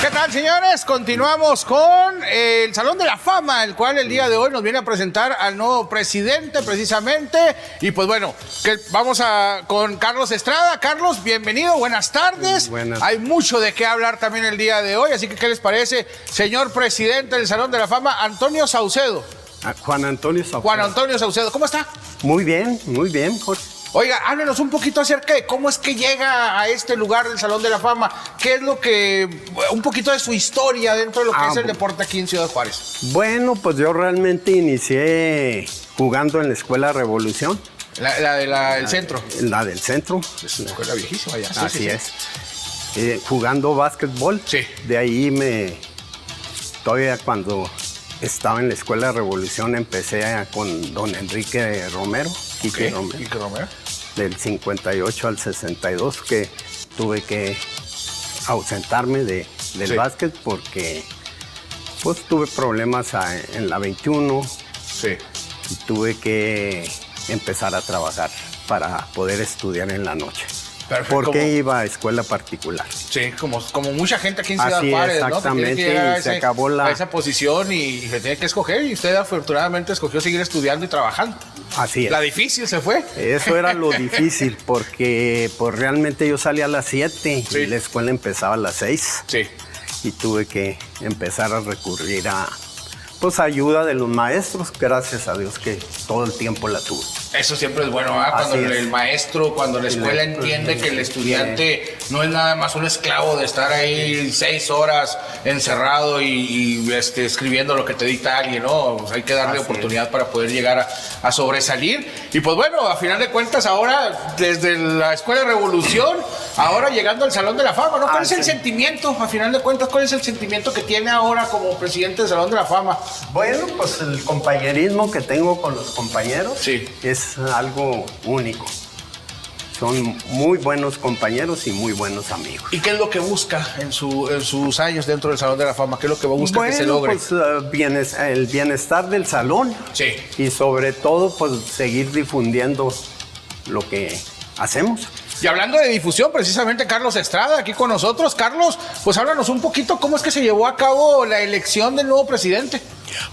¿Qué tal, señores? Continuamos con el Salón de la Fama, el cual el día de hoy nos viene a presentar al nuevo presidente, precisamente. Y pues bueno, vamos con Carlos Estrada. Carlos, bienvenido, buenas tardes. Buenas. Hay mucho de qué hablar también el día de hoy, así que ¿qué les parece, señor presidente del Salón de la Fama, Antonio Saucedo? Juan Antonio Saucedo. Juan Antonio Saucedo, ¿cómo está? Muy bien, Jorge. Oiga, háblenos un poquito acerca de cómo es que llega a este lugar del Salón de la Fama. ¿Qué es lo que, un poquito de su historia dentro de lo que es el deporte aquí en Ciudad Juárez? Bueno, pues yo realmente inicié jugando en la Escuela Revolución. El centro. La del centro. Es una escuela viejísima ya. Así es. Jugando básquetbol. Sí. De ahí todavía cuando estaba en la Escuela Revolución empecé con don Enrique Romero. Quique Romero. Del 58 al 62, que tuve que ausentarme del básquet porque pues tuve problemas en la 21. Sí. Y tuve que empezar a trabajar para poder estudiar en la noche. Perfecto. Porque iba a escuela particular. Sí, como mucha gente aquí en Ciudad Juárez, ¿no? Exactamente, y se acabó a esa posición y se tiene que escoger, y usted afortunadamente escogió seguir estudiando y trabajando. Así es. La difícil se fue. Eso era lo difícil, porque pues realmente yo salía a las 7 y la escuela empezaba a las 6. Sí. Y tuve que empezar a recurrir a ayuda de los maestros, gracias a Dios que todo el tiempo la tuve. Eso siempre es bueno, ¿verdad? Cuando el maestro, cuando la escuela entiende que el estudiante no es nada más un esclavo de estar ahí 6 horas encerrado y escribiendo lo que te dicta alguien, ¿no? Pues hay que darle oportunidad para poder llegar a sobresalir. Y pues bueno, a final de cuentas ahora, desde la Escuela Revolución, ahora llegando al Salón de la Fama, ¿no? ¿Cuál es el sentimiento, a final de cuentas, cuál es el sentimiento que tiene ahora como presidente del Salón de la Fama? Bueno, pues el compañerismo que tengo con los compañeros es algo único. Son muy buenos compañeros y muy buenos amigos. ¿Y qué es lo que busca en sus años dentro del Salón de la Fama? ¿Qué es lo que busca que se logre? Pues el bienestar del salón. Sí. Y sobre todo, pues seguir difundiendo lo que hacemos. Y hablando de difusión, precisamente Carlos Estrada aquí con nosotros. Carlos, pues háblanos un poquito cómo es que se llevó a cabo la elección del nuevo presidente.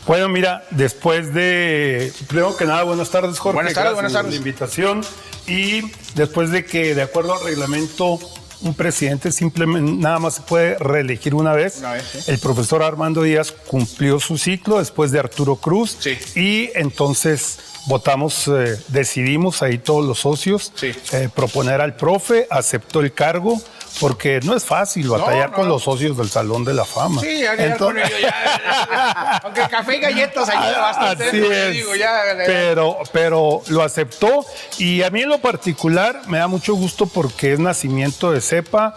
Bueno, mira, después de, primero que nada, buenas tardes, Jorge. Buenas tardes. Por la invitación. Y después de que, de acuerdo al reglamento, un presidente simplemente nada más se puede reelegir una vez. El profesor Armando Díaz cumplió su ciclo después de Arturo Cruz. Sí. Y entonces votamos, decidimos ahí todos los socios proponer al profe, aceptó el cargo. Porque no es fácil batallar con los socios del Salón de la Fama. Sí, con ellos ya. Aunque café y galletas ayuda bastante. Así es. Digo, pero lo aceptó. Y a mí en lo particular me da mucho gusto porque es nacimiento de cepa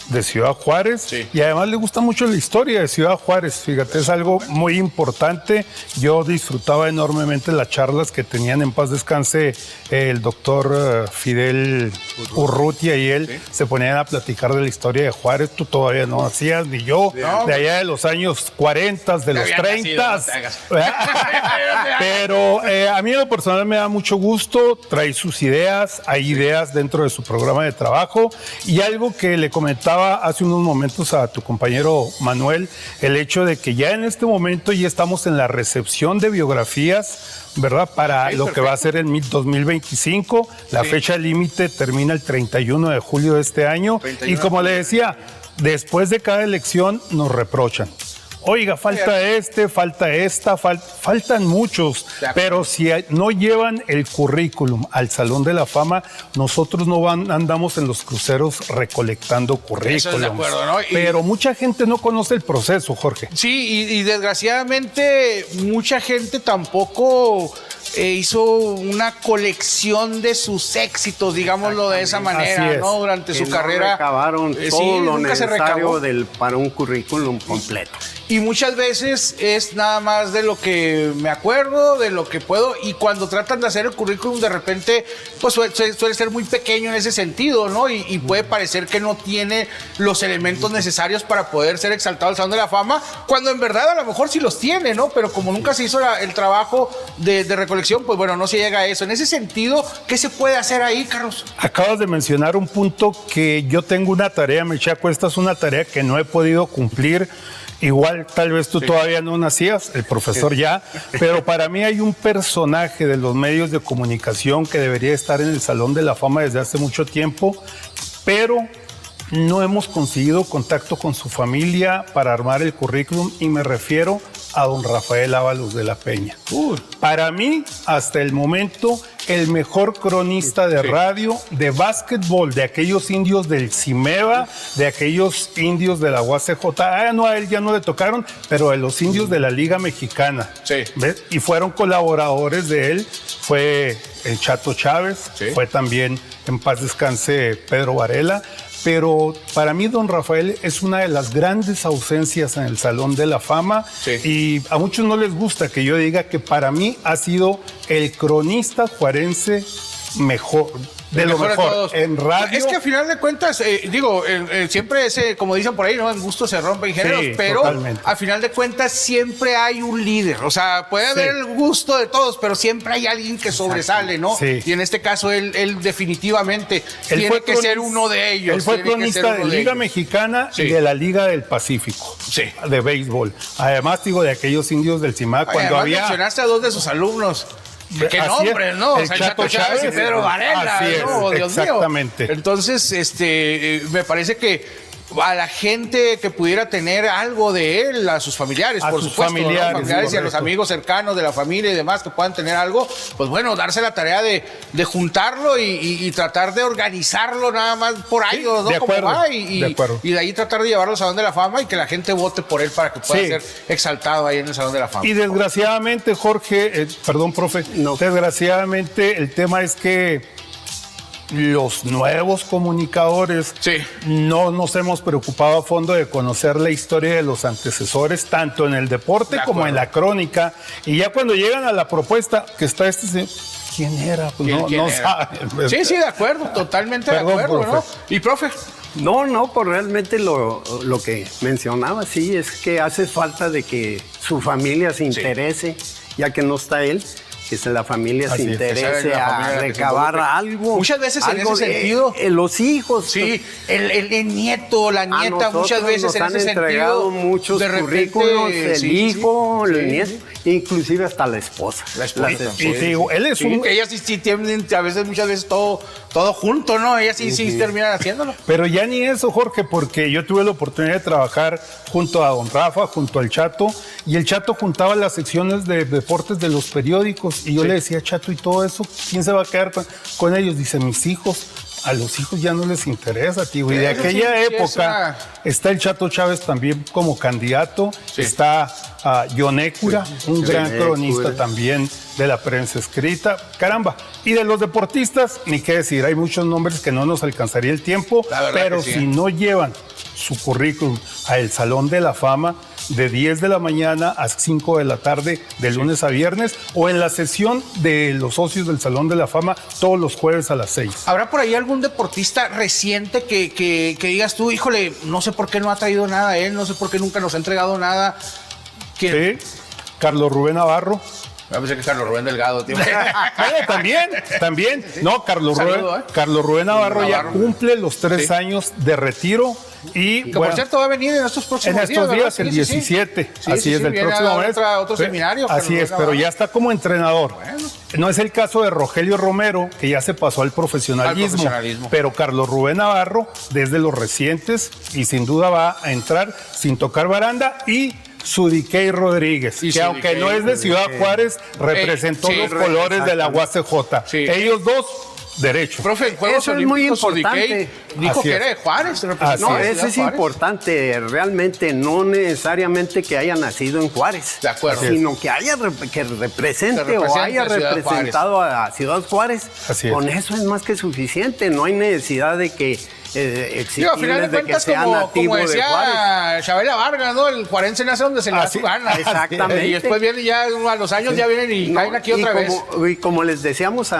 de Ciudad Juárez. Sí. Y además le gusta mucho la historia de Ciudad Juárez. Fíjate, es algo muy importante. Yo disfrutaba enormemente las charlas que tenían, en paz descanse, el doctor Fidel Urrutia y él se ponían a platicar de la historia de Juárez. Tú todavía no hacías, ni yo, de allá de los años 40, de los 30. Pero a mí en lo personal me da mucho gusto, trae sus ideas, hay ideas dentro de su programa de trabajo. Y algo que le comentaba hace unos momentos a tu compañero Manuel, el hecho de que ya en este momento ya estamos en la recepción de biografías, ¿verdad? Para lo que va a ser el 2025. La fecha límite termina el 31 de julio de este año. Y como le decía, después de cada elección nos reprochan. Oiga, falta falta esta, faltan muchos, pero si no llevan el currículum al Salón de la Fama, nosotros no andamos en los cruceros recolectando currículums. Eso es de acuerdo, ¿no? Pero mucha gente no conoce el proceso, Jorge. Sí, y desgraciadamente mucha gente tampoco hizo una colección de sus éxitos, digámoslo de esa manera, ¿no? Durante su carrera. Recabaron todo lo necesario para un currículum completo. Y muchas veces es nada más de lo que me acuerdo, de lo que puedo, y cuando tratan de hacer el currículum de repente, pues suele ser muy pequeño en ese sentido, ¿no? Y puede parecer que no tiene los elementos necesarios para poder ser exaltado al Salón de la Fama, cuando en verdad a lo mejor sí los tiene, ¿no? Pero como nunca se hizo el trabajo de recolección, pues bueno, no se llega a eso. En ese sentido, ¿qué se puede hacer ahí, Carlos? Acabas de mencionar un punto que yo tengo una tarea, Mechaco, esta es una tarea que no he podido cumplir. Igual tal vez tú todavía no nacías, el profesor ya, pero para mí hay un personaje de los medios de comunicación que debería estar en el Salón de la Fama desde hace mucho tiempo, pero no hemos conseguido contacto con su familia para armar el currículum, y me refiero a don Rafael Ábalos de la Peña. Para mí, hasta el momento, el mejor cronista de radio, de básquetbol, de aquellos indios del Cimeva, de aquellos indios de la UACJ. No, a él ya no le tocaron, pero de los indios de la Liga Mexicana. Sí. ¿Ves? Y fueron colaboradores de él. Fue el Chato Chávez, fue también, en paz descanse, Pedro Varela. Pero para mí don Rafael es una de las grandes ausencias en el Salón de la Fama, y a muchos no les gusta que yo diga que para mí ha sido el cronista juarense mejor. De lo mejor en radio. Es que a final de cuentas, siempre como dicen por ahí, ¿no? En gusto se rompen géneros, pero totalmente. A final de cuentas siempre hay un líder. O sea, puede haber el gusto de todos, pero siempre hay alguien que sobresale, ¿no? Sí. Y en este caso, él definitivamente tiene que ser uno de ellos. Él fue cronista de Liga Mexicana y de la Liga del Pacífico, de béisbol. Además, de aquellos indios del CIMAC, cuando había... mencionaste a dos de sus alumnos. ¿Qué nombres, no? El Chato Chávez y Pedro Varela. Así es, ¿no? Dios exactamente. Mío. Entonces, me parece que a la gente que pudiera tener algo de él, a sus familiares, por supuesto, familiares y a los amigos cercanos de la familia y demás que puedan tener algo, pues bueno, darse la tarea de juntarlo y tratar de organizarlo nada más por años, ¿no? De acuerdo, y de ahí tratar de llevarlo al Salón de la Fama y que la gente vote por él para que pueda ser exaltado ahí en el Salón de la Fama. Y desgraciadamente, Jorge, perdón, profe, desgraciadamente el tema es que los nuevos comunicadores no nos hemos preocupado a fondo de conocer la historia de los antecesores, tanto en el deporte como en la crónica. Y ya cuando llegan a la propuesta que está ¿quién era? Pues no saben. Sí, de acuerdo, totalmente de acuerdo, profe. ¿No? Y profe. No, pues realmente lo que mencionaba, es que hace falta de que su familia se interese, ya que no está él. Que la familia se interese a recabar algo. Muchas veces en ese sentido. Los hijos. Sí, el nieto, la nieta, muchas veces en ese sentido. Han entregado muchos currículos, el hijo, el nieto, inclusive hasta la esposa. Él es ellas sí tienen muchas veces todo junto, ¿no? Ellas sí terminan haciéndolo. Pero ya ni eso, Jorge, porque yo tuve la oportunidad de trabajar junto a don Rafa, junto al Chato, y el Chato juntaba las secciones de deportes de los periódicos. Y yo le decía, Chato, ¿y todo eso? ¿Quién se va a quedar con ellos? Dice, mis hijos. A los hijos ya no les interesa, tío. Y de aquella época está el Chato Chávez también como candidato. Está John Écura, un gran cronista también de la prensa escrita. Caramba. Y de los deportistas, ni qué decir. Hay muchos nombres que no nos alcanzaría el tiempo. Pero si no llevan su currículum al Salón de la Fama, de 10 de la mañana a 5 de la tarde, de lunes a viernes, o en la sesión de los socios del Salón de la Fama todos los jueves a las 6. ¿Habrá por ahí algún deportista reciente que digas tú, híjole, no sé por qué no ha traído nada a él, no sé por qué nunca nos ha entregado nada? Sí, Carlos Rubén Navarro. A pensé que Carlos Rubén Delgado, tío. También. No, Carlos Rubén Navarro ya cumple los 3 años de retiro. Y que por cierto va a venir en estos próximos días, el 17. Así es, del próximo mes. Otro seminario. Así es, pero ya está como entrenador. Bueno. No es el caso de Rogelio Romero, que ya se pasó al profesionalismo. Pero Carlos Rubén Navarro, desde los recientes, y sin duda va a entrar sin tocar baranda. Y Sudiquei Rodríguez, que aunque no es de Ciudad Juárez, representó los colores de la UACJ. Ellos dos, derecho. Profe, en Juegos Olímpicos, es muy importante. Dijo que era de Juárez. No, eso es importante. Realmente, no necesariamente que haya nacido en Juárez. De acuerdo. Sino que represente o haya representado a Ciudad Juárez. Con eso es más que suficiente. No hay necesidad de que Digo, al final de cuentas, como decía Chabela Vargas, ¿no? El juarense nace donde se le da su gana. Exactamente. Y después vienen ya a los años, ya vienen y caen aquí otra vez. Y como les decíamos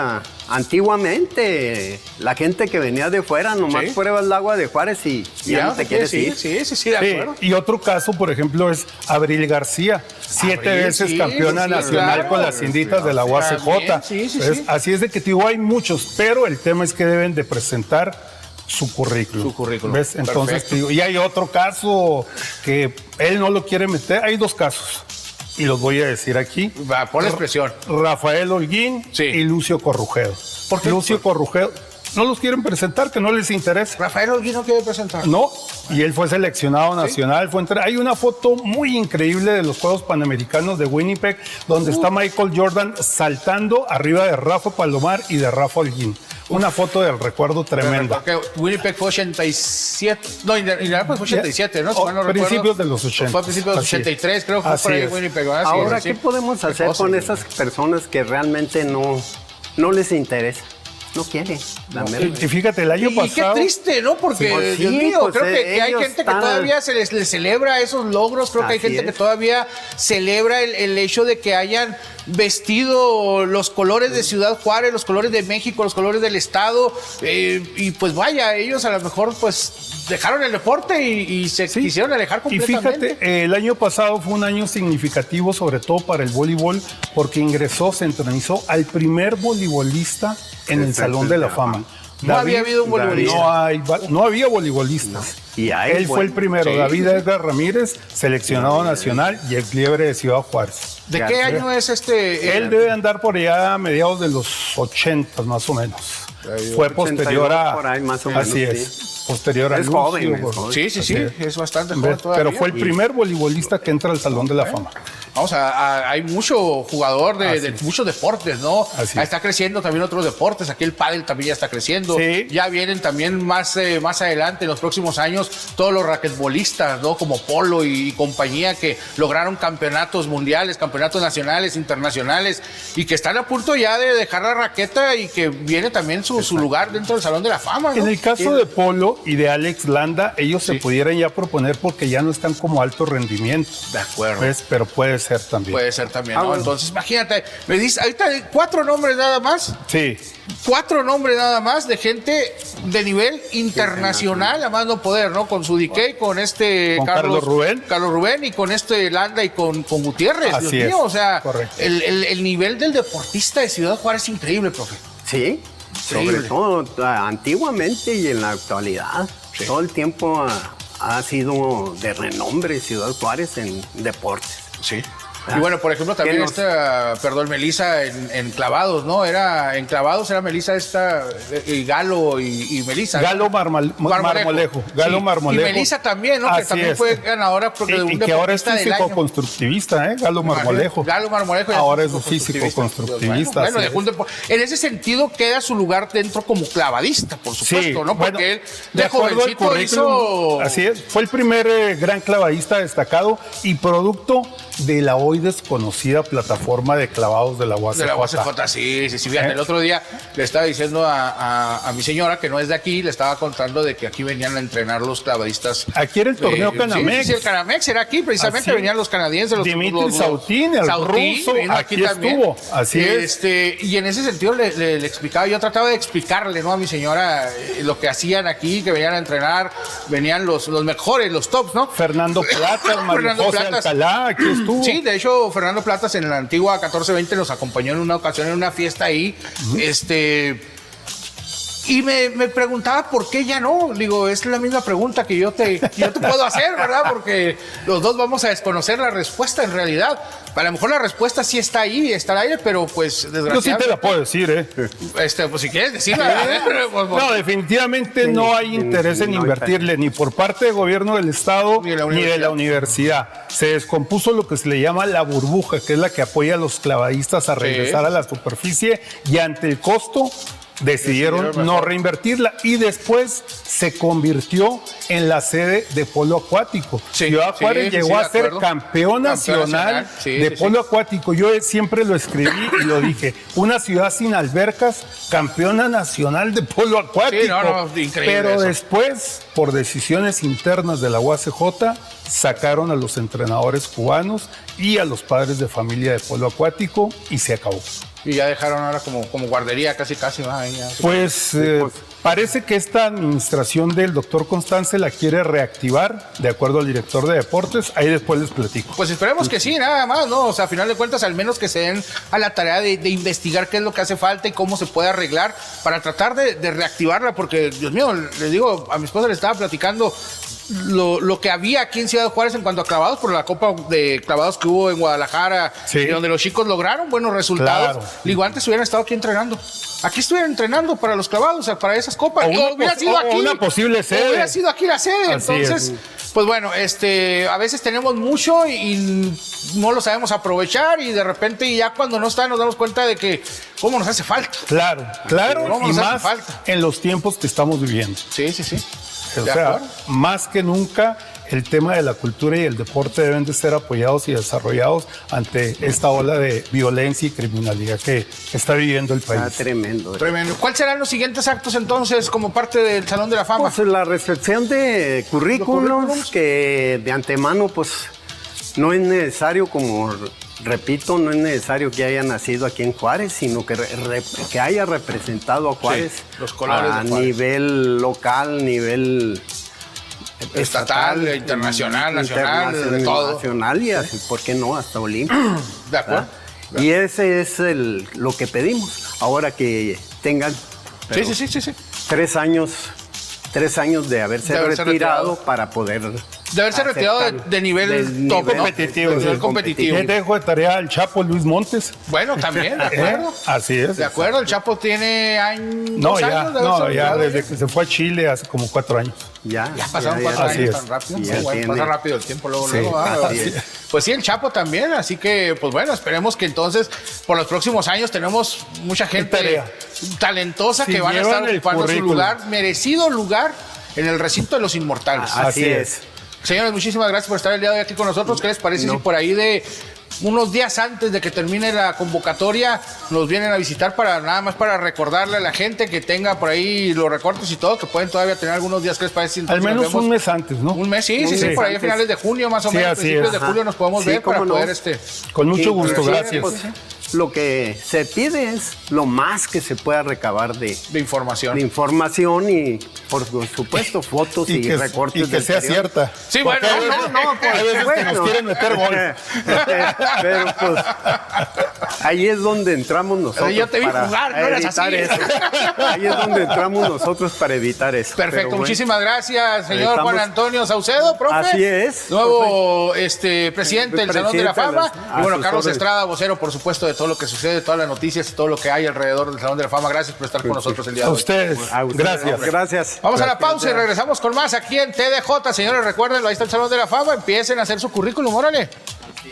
antiguamente, la gente que venía de fuera nomás prueba el agua de Juárez y ya no te quieres ir. Sí, de acuerdo. Y otro caso, por ejemplo, es Abril García, 7 veces campeona nacional con las Inditas de la UACJ. Así es de que te digo, hay muchos, pero el tema es que deben de presentar su currículum. ¿Ves? Entonces, te digo, y hay otro caso que él no lo quiere meter. Hay 2 casos. Y los voy a decir aquí. Va, pon la expresión. Rafael Holguín y Lucio Corrujedo. ¿Por qué? Lucio Corrujedo no los quieren presentar, que no les interesa. Rafael Holguín no quiere presentar. No, y él fue seleccionado nacional. Hay una foto muy increíble de los Juegos Panamericanos de Winnipeg, donde está Michael Jordan saltando arriba de Rafa Palomar y de Rafa Holguín. Una foto del recuerdo tremenda. Winnipeg fue 87. No, Indianapolis fue 87, ¿no? Principios de los 80. Fue a principios de los 83, creo que fue por ahí Winnipeg. Ahora, ¿qué podemos hacer con esas personas que realmente no les interesa? No quiere. Y fíjate, el año pasado... Y qué triste, ¿no? Porque, Dios mío, creo que hay gente que todavía se les celebra esos logros. Creo que hay gente que todavía celebra el hecho de que hayan vestido los colores de Ciudad Juárez, los colores de México, los colores del Estado. Y pues vaya, ellos a lo mejor pues dejaron el deporte y se quisieron alejar completamente. Y fíjate, el año pasado fue un año significativo, sobre todo para el voleibol, porque se entronizó al primer voleibolista en el Salón de la Fama. No había habido un voleibolista. No había voleibolistas. Y él fue el primero. David Edgar Ramírez, seleccionado nacional y ex liebre de Ciudad Juárez. ¿De qué año es este? Él debe andar por allá a mediados de los 80 más o menos. Fue posterior a... Por ahí, más o menos, así es. Posterior a Lucio. Sí, es bastante joven todavía. Pero fue el primer voleibolista que entra al Salón de la Fama. Vamos, hay mucho jugador de muchos deportes, ¿no? Está creciendo también otros deportes. Aquí el pádel también ya está creciendo. Ya vienen también más adelante, en los próximos años, todos los raquetbolistas, ¿no? Como Polo y compañía, que lograron campeonatos mundiales, campeonatos nacionales, internacionales, y que están a punto ya de dejar la raqueta y que viene también su lugar dentro del Salón de la Fama, ¿no? En el caso de Polo y de Alex Landa, ellos se pudieran ya proponer porque ya no están como alto rendimiento. De acuerdo. ¿Ves? Pero puede ser también. Puede ser también, ¿no? Bueno. Entonces, imagínate, me dice, ahorita 4 nombres nada más. Sí. 4 nombres nada más de gente de nivel internacional, a más no poder, ¿no? Con Sudiqué, con Carlos Rubén y con Landa y con Gutiérrez. Así Dios mío, o sea, correcto. El nivel del deportista de Ciudad Juárez es increíble, profe. Sí. Sobre todo antiguamente y en la actualidad. Todo el tiempo ha sido de renombre Ciudad Juárez en deportes. Sí. Y bueno, por ejemplo, también Melissa en clavados, ¿no? En clavados era Melissa y Galo y Melissa. Galo Marmolejo. Galo Marmolejo. Y Melissa también, ¿no? Que también fue ganadora de un y que ahora es físico constructivista, ¿eh? Galo Marmolejo. Galo Marmolejo. Ahora es físico constructivista. Bueno, en ese sentido queda su lugar dentro como clavadista, por supuesto, ¿no? Porque él de jovencito hizo... Así es. Fue el primer gran clavadista destacado y producto de la hoy desconocida plataforma de clavados de la UACJ. De la UACJ, sí. Fíjate, el otro día le estaba diciendo a mi señora, que no es de aquí, le estaba contando de que aquí venían a entrenar los clavadistas. Aquí era el torneo Canamex. Sí, el Canamex era aquí, precisamente venían los canadienses. Dimitri Sautín, el ruso, aquí estuvo. Así es. Y en ese sentido le explicaba, yo trataba de explicarle, ¿no? A mi señora lo que hacían aquí, que venían a entrenar, venían los mejores, los tops, ¿no? Fernando Platas, María José Alcalá, aquí estuvo. Sí, de hecho, Fernando Platas en la antigua 1420 nos acompañó en una ocasión en una fiesta ahí. Y me preguntaba por qué ya no. Digo, es la misma pregunta que yo te puedo hacer, ¿verdad? Porque los dos vamos a desconocer la respuesta en realidad. A lo mejor la respuesta sí está ahí, está al aire, pero pues desgraciadamente... Yo sí te la puedo decir, ¿eh? Pues si quieres decirla. No, definitivamente no hay interés en invertirle ni por parte del gobierno del Estado ni de la universidad. Se descompuso lo que se le llama la burbuja, que es la que apoya a los clavadistas a regresar a la superficie, y ante el costo decidieron no reinvertirla y después se convirtió en la sede de polo acuático. Ciudad Juárez llegó a ser campeón nacional de polo acuático. Yo siempre lo escribí y lo dije, una ciudad sin albercas, campeona nacional de polo acuático. Increíble. Pero eso. Después, por decisiones internas de la UACJ, sacaron a los entrenadores cubanos y a los padres de familia de polo acuático y se acabó. Y ya dejaron ahora como guardería casi, ¿va? Pues parece que esta administración del doctor Constance la quiere reactivar, de acuerdo al director de deportes. Ahí después les platico. Pues esperemos que sí, nada más, ¿no? O sea, a final de cuentas, al menos que se den a la tarea de investigar qué es lo que hace falta y cómo se puede arreglar para tratar de reactivarla, porque, Dios mío, les digo, a mi esposa le estaba platicando lo que había aquí en Ciudad Juárez en cuanto a clavados, por la Copa de Clavados que hubo en Guadalajara, donde los chicos lograron buenos resultados. Claro. Digo, antes hubieran estado aquí entrenando. Aquí estuvieran entrenando para los clavados, o sea, para esas copas. Hubiera sido una posible sede. Hubiera sido aquí la sede. Así entonces, pues bueno, a veces tenemos mucho y no lo sabemos aprovechar y de repente ya cuando no está nos damos cuenta de que cómo nos hace falta. Claro, y más en los tiempos que estamos viviendo. Sí. O sea, más que nunca el tema de la cultura y el deporte deben de ser apoyados y desarrollados ante esta ola de violencia y criminalidad que está viviendo el país. Tremendo. ¿Cuáles serán los siguientes actos entonces como parte del Salón de la Fama? Pues la recepción de currículums que de antemano pues no es necesario, como repito, no es necesario que haya nacido aquí en Juárez, sino que haya representado a Juárez, los colores a nivel local, nivel estatal, internacional, nacional, de todo. Nacional y así, ¿por qué no? Hasta Olimpia. De acuerdo. Y ese es lo que pedimos. Ahora que tengan 3 años de haberse retirado para poder... De haberse retirado de nivel top, competitivo. Nivel competitivo. ¿Qué dejo de tarea al Chapo Luis Montes? Bueno, también, de acuerdo. Así es. De acuerdo, el Chapo tiene dos años. Ya desde que se fue a Chile hace como 4 años. Ya pasaron 4 años tan rápido. Pasa rápido el tiempo luego. Pues sí, el Chapo también, así que, pues bueno, esperemos que entonces por los próximos años tenemos mucha gente talentosa que van a estar ocupando su lugar, merecido lugar en el recinto de los inmortales. Así es. Señores, muchísimas gracias por estar el día de hoy aquí con nosotros. ¿Qué les parece si por ahí de unos días antes de que termine la convocatoria nos vienen a visitar nada más para recordarle a la gente que tenga por ahí los recortes y todo, que pueden todavía tener algunos días? ¿Qué les parece? Al menos un mes antes, ¿no? Un mes, sí, por ahí a finales de junio más o menos, principios de julio nos podemos ver para poder Con mucho gusto, gracias. Lo que se pide es lo más que se pueda recabar de información. De información y, por supuesto, fotos y recortes. Y que sea cierta. Sí, bueno, hay veces que nos quieren meter gol. Pero pues ahí es donde entramos nosotros. Yo te vi jugar, no eras así. Eso. Ahí es donde entramos nosotros para evitar eso. Perfecto, muchísimas gracias, señor Juan Antonio Saucedo, profe. Así es. Nuevo presidente del Salón de la Fama. Y bueno, Carlos Estrada, vocero, por supuesto, de todo lo que sucede, todas las noticias y todo lo que hay alrededor del Salón de la Fama. Gracias por estar con nosotros el día de hoy. A ustedes. Gracias. Vamos a la pausa y regresamos con más aquí en TDJ. Señores, recuérdenlo, ahí está el Salón de la Fama. Empiecen a hacer su currículum, órale.